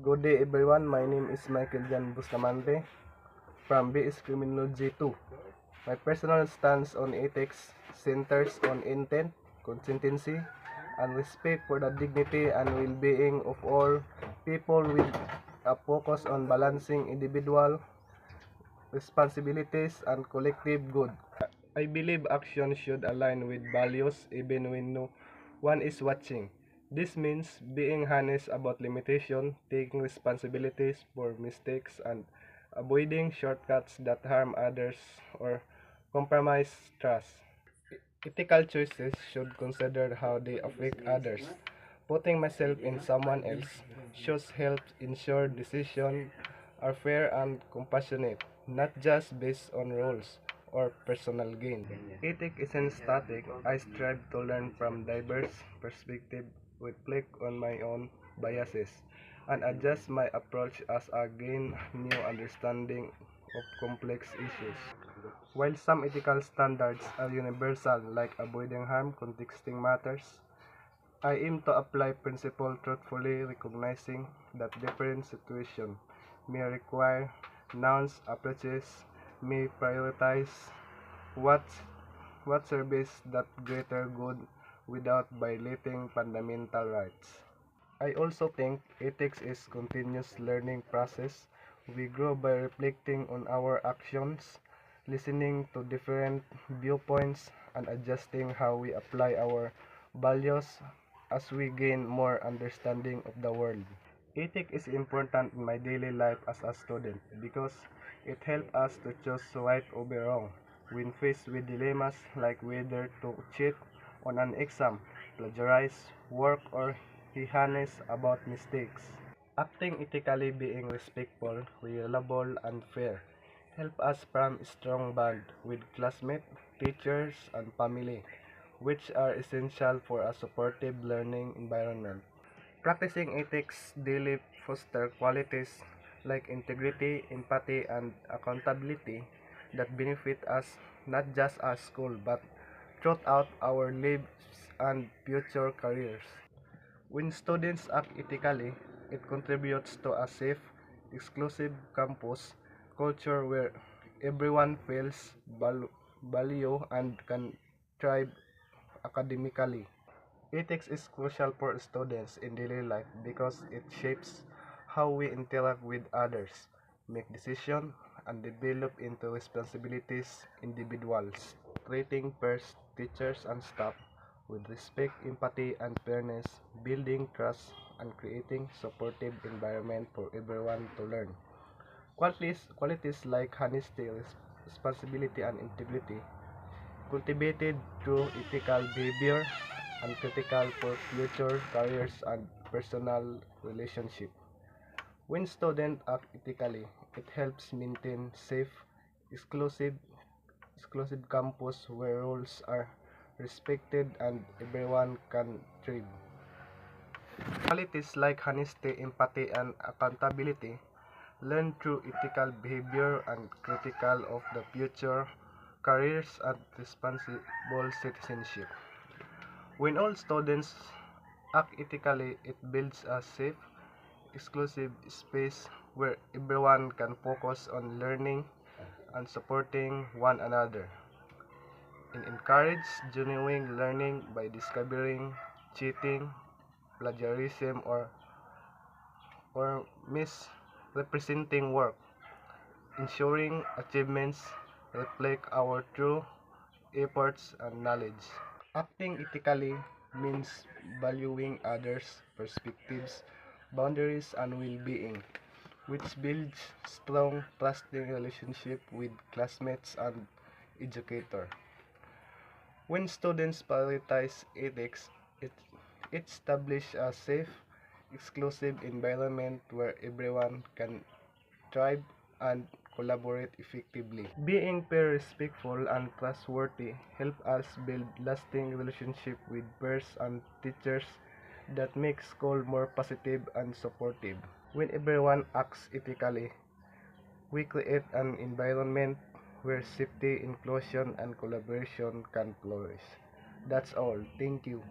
Good day everyone, my name is Michael Jan Bustamante from BS Criminology 2. My personal stance on ethics centers on intent, consistency, and respect for the dignity and well-being of all people with a focus on balancing individual responsibilities and collective good. I believe action should align with values even when no one is watching. This means being honest about limitation, taking responsibilities for mistakes, and avoiding shortcuts that harm others or compromise trust. Ethical choices should consider how they affect others. Putting myself in someone else's shoes helps ensure decisions are fair and compassionate, not just based on rules or personal gain. Ethics isn't static. I strive to learn from diverse perspectives, reflect on my own biases, and adjust my approach as I gain new understanding of complex issues. While some ethical standards are universal, like avoiding harm, contexting matters, I aim to apply principle truthfully, recognizing that different situations may require nuanced approaches, may prioritize what what serves that greater good without violating fundamental rights. I also think ethics is continuous learning process. We grow by reflecting on our actions, listening to different viewpoints, and adjusting how we apply our values as we gain more understanding of the world. Ethics is important in my daily life as a student because it helps us to choose right over wrong. When faced with dilemmas like whether to cheat on an exam, plagiarize work, or be honest about mistakes. Acting ethically, being respectful, reliable, and fair help us form a strong bond with classmates, teachers, and family, which are essential for a supportive learning environment. Practicing ethics daily foster qualities like integrity, empathy, and accountability that benefit us not just at school but throughout our lives and future careers. When students act ethically, it contributes to a safe, exclusive campus culture where everyone feels value and can thrive academically. Ethics is crucial for students in daily life because it shapes how we interact with others, make decisions, and develop into responsibilities individuals. Treating peers, teachers, and staff with respect, empathy, and fairness, building trust, and creating supportive environment for everyone to learn. Qualities like honesty, responsibility, and integrity cultivated through ethical behavior and critical for future careers and personal relationships. When students act ethically, it helps maintain safe, exclusive, exclusive campus where rules are respected and everyone can thrive. Qualities like honesty, empathy, and accountability learned through ethical behavior and critical of the future careers and responsible citizenship. When all students act ethically, it builds a safe, exclusive space where everyone can focus on learning and supporting one another. It encourages genuine learning by discovering cheating, plagiarism, or misrepresenting work, ensuring achievements reflect our true efforts and knowledge. Acting ethically means valuing others' perspectives, boundaries, and well-being, which builds strong, trusting relationship with classmates and educator. When students prioritize ethics, it establishes a safe, exclusive environment where everyone can thrive and collaborate effectively. Being fair, respectful, and trustworthy help us build lasting relationship with peers and teachers that make school more positive and supportive. When everyone acts ethically, we create an environment where safety, inclusion, and collaboration can flourish. That's all. Thank you.